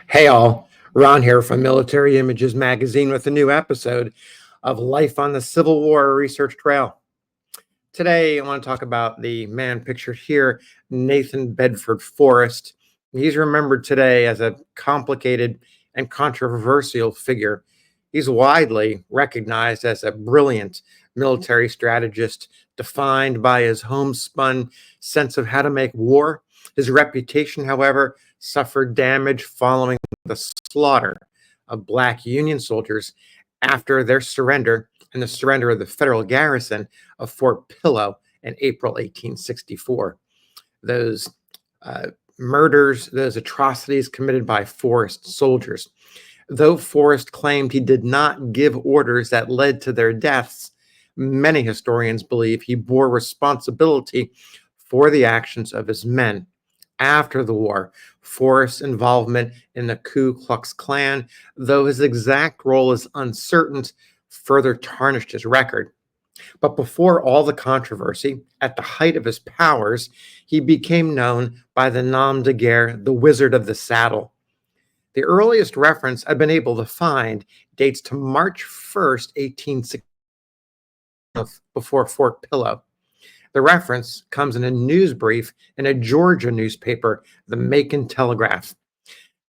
Hey all, Ron here from Military Images Magazine with a new episode of Life on the Civil War Research Trail. Today, I want to talk about the man pictured here, Nathan Bedford Forrest. He's remembered today as a complicated and controversial figure. He's widely recognized as a brilliant military strategist, defined by his homespun sense of how to make war. His reputation, however, suffered damage following the slaughter of Black Union soldiers after their surrender and the surrender of the federal garrison of Fort Pillow in April 1864. Those murders, those atrocities committed by Forrest soldiers. Though Forrest claimed he did not give orders that led to their deaths, many historians believe he bore responsibility for the actions of his men. After the war, Forrest's involvement in the Ku Klux Klan, though his exact role is uncertain, further tarnished his record. But before all the controversy, at the height of his powers, he became known by the nom de guerre, the Wizard of the Saddle. The earliest reference I've been able to find dates to March 1st, 1860, before Fort Pillow. The reference comes in a news brief in a Georgia newspaper, the Macon Telegraph.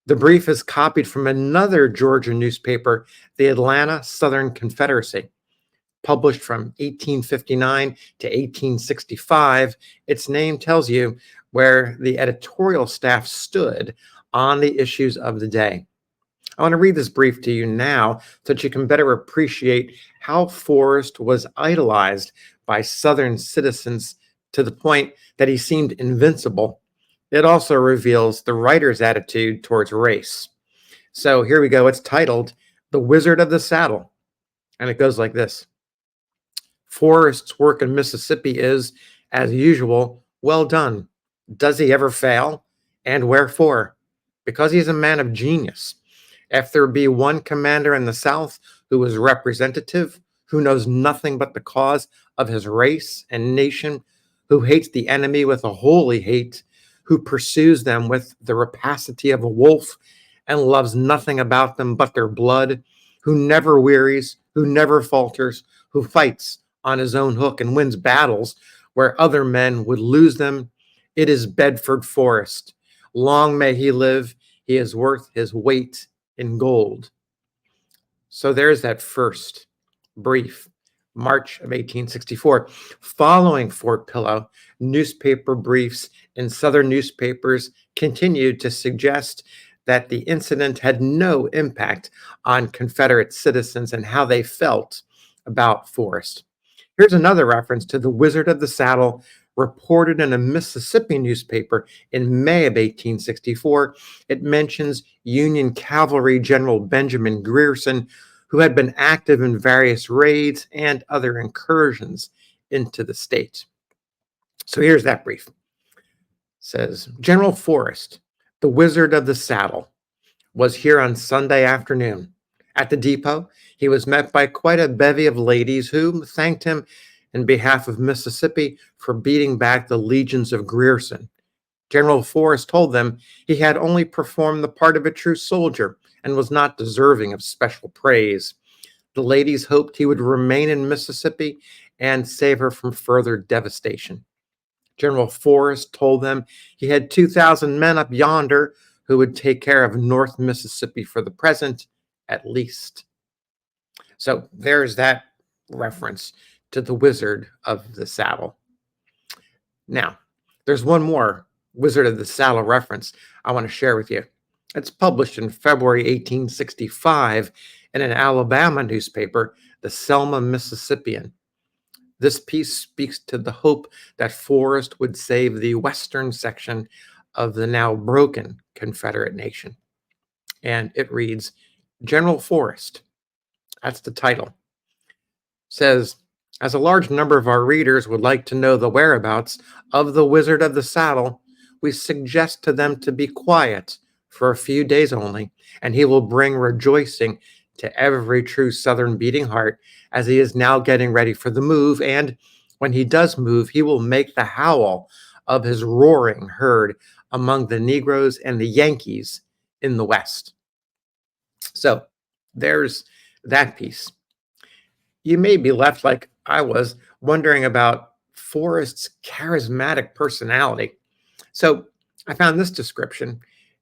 The brief is copied from another Georgia newspaper, the Atlanta Southern Confederacy. Published from 1859 to 1865, its name tells you where the editorial staff stood on the issues of the day. I want to read this brief to you now so that you can better appreciate how Forrest was idolized by Southern citizens to the point that he seemed invincible. It also reveals the writer's attitude towards race. So here we go. It's titled The Wizard of the Saddle. And it goes like this. Forrest's work in Mississippi is, as usual, well done. Does he ever fail? And wherefore? Because he's a man of genius. If there be one commander in the South who is representative, who knows nothing but the cause of his race and nation, who hates the enemy with a holy hate, who pursues them with the rapacity of a wolf, and loves nothing about them but their blood, who never wearies, who never falters, who fights on his own hook and wins battles where other men would lose them, it is Bedford Forrest. Long may he live. He is worth his weight in gold. So there's that first brief, March of 1864. Following Fort Pillow, newspaper briefs in Southern newspapers continued to suggest that the incident had no impact on Confederate citizens and how they felt about Forrest. Here's another reference to the Wizard of the Saddle reported in a Mississippi newspaper in May of 1864. It mentions Union Cavalry General Benjamin Grierson, who had been active in various raids and other incursions into the state. So here's that brief. It says, General Forrest, the Wizard of the Saddle, was here on Sunday afternoon. At the depot, he was met by quite a bevy of ladies who thanked him in behalf of Mississippi for beating back the legions of Grierson. General Forrest told them he had only performed the part of a true soldier and was not deserving of special praise. The ladies hoped he would remain in Mississippi and save her from further devastation. General Forrest told them he had 2,000 men up yonder who would take care of North Mississippi for the present, at least. So there's that reference to the Wizard of the Saddle. Now, there's one more Wizard of the Saddle reference I want to share with you. It's published in February 1865 in an Alabama newspaper, the Selma Mississippian. This piece speaks to the hope that Forrest would save the western section of the now broken Confederate nation. And it reads, General Forrest, that's the title, says, as a large number of our readers would like to know the whereabouts of the Wizard of the Saddle, we suggest to them to be quiet for a few days only, and he will bring rejoicing to every true Southern beating heart as he is now getting ready for the move. And when he does move, he will make the howl of his roaring herd among the Negroes and the Yankees in the West. So there's that piece. You may be left like I was, wondering about Forrest's charismatic personality. So I found this description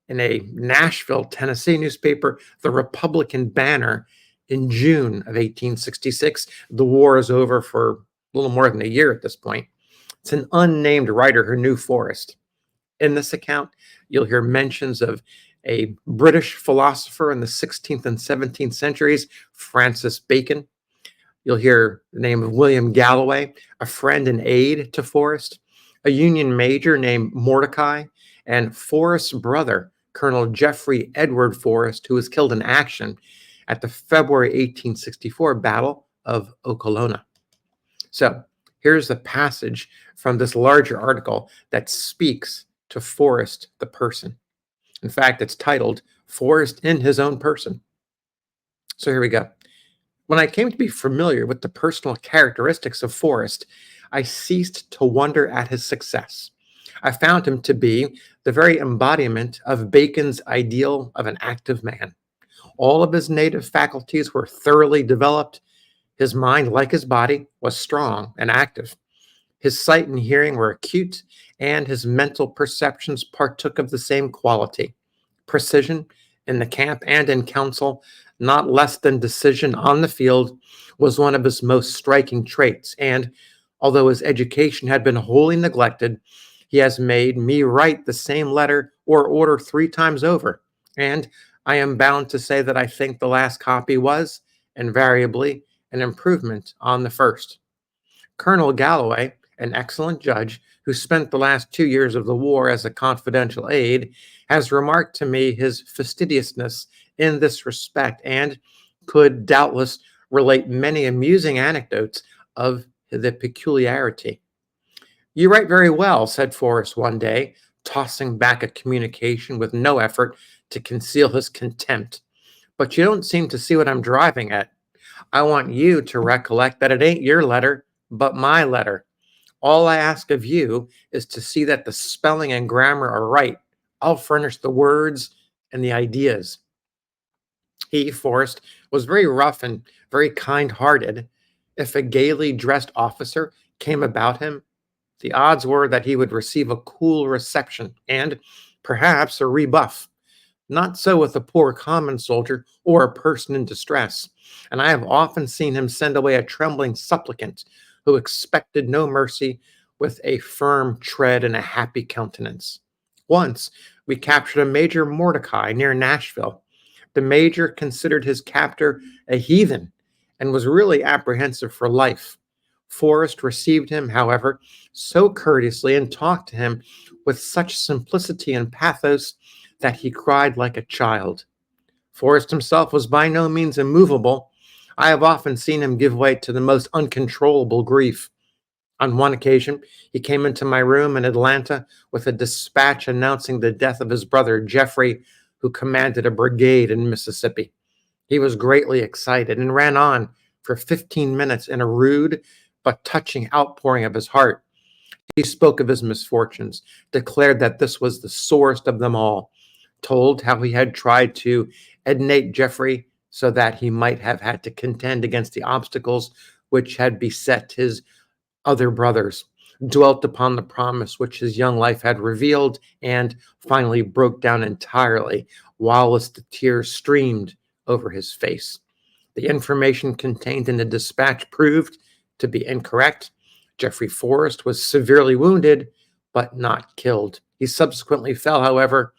in a Nashville, Tennessee newspaper, the Republican Banner, in June of 1866. The war is over for a little more than a year at this point. It's an unnamed writer who knew Forrest. In this account, you'll hear mentions of a British philosopher in the 16th and 17th centuries, Francis Bacon. You'll hear the name of William Galloway, a friend and aide to Forrest, a Union major named Mordecai, and Forrest's brother, Colonel Jeffrey Edward Forrest, who was killed in action at the February 1864 Battle of Okolona. So here's the passage from this larger article that speaks to Forrest the person. In fact, it's titled Forrest in His Own Person. So here we go. When I came to be familiar with the personal characteristics of Forrest, I ceased to wonder at his success. I found him to be the very embodiment of Bacon's ideal of an active man. All of his native faculties were thoroughly developed. His mind, like his body, was strong and active. His sight and hearing were acute, and his mental perceptions partook of the same quality. Precision in the camp and in council, not less than decision on the field, was one of his most striking traits. And although his education had been wholly neglected, he has made me write the same letter or order 3 times over. And I am bound to say that I think the last copy was, invariably, an improvement on the first. Colonel Galloway, an excellent judge who spent the last 2 years of the war as a confidential aide, has remarked to me his fastidiousness in this respect and could doubtless relate many amusing anecdotes of the peculiarity. "You write very well," said Forrest one day, tossing back a communication with no effort to conceal his contempt. "But you don't seem to see what I'm driving at. I want you to recollect that it ain't your letter, but my letter. All I ask of you is to see that the spelling and grammar are right. I'll furnish the words and the ideas." He, Forrest, was very rough and very kind-hearted. If a gaily dressed officer came about him, the odds were that he would receive a cool reception and perhaps a rebuff. Not so with a poor common soldier or a person in distress, and I have often seen him send away a trembling supplicant who expected no mercy with a firm tread and a happy countenance. Once we captured a Major Mordecai near Nashville. The major considered his captor a heathen and was really apprehensive for life. Forrest received him, however, so courteously and talked to him with such simplicity and pathos that he cried like a child. Forrest himself was by no means immovable. I have often seen him give way to the most uncontrollable grief. On one occasion, he came into my room in Atlanta with a dispatch announcing the death of his brother, Jeffrey, who commanded a brigade in Mississippi. He was greatly excited and ran on for 15 minutes in a rude but touching outpouring of his heart. He spoke of his misfortunes, declared that this was the sorest of them all, told how he had tried to educate Jeffrey so that he might have had to contend against the obstacles which had beset his other brothers, dwelt upon the promise which his young life had revealed, and finally broke down entirely, whilst the tears streamed over his face. The information contained in the dispatch proved to be incorrect. Jeffrey Forrest was severely wounded, but not killed. He subsequently fell, however,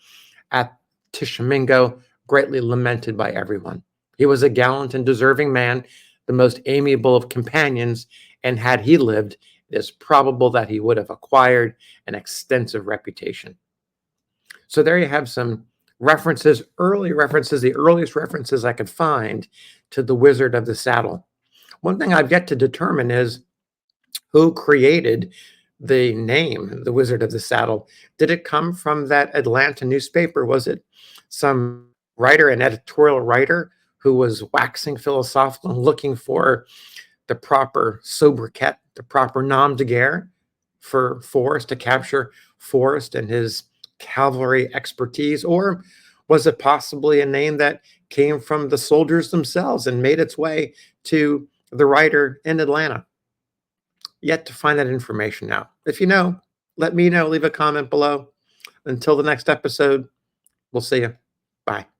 at Tishomingo, greatly lamented by everyone. He was a gallant and deserving man, the most amiable of companions, and had he lived, it is probable that he would have acquired an extensive reputation. So there you have some references, early references, the earliest references I could find to the Wizard of the Saddle. One thing I've yet to determine is who created the name, the Wizard of the Saddle. Did it come from that Atlanta newspaper? Was it some writer, an editorial writer, who was waxing philosophical and looking for the proper sobriquet, the proper nom de guerre for Forrest, to capture Forrest and his cavalry expertise? Or Was it possibly a name that came from the soldiers themselves and made its way to the writer in Atlanta? Yet to find that information out. If you know, let me know. Leave a comment below. Until the next episode, we'll see you. Bye.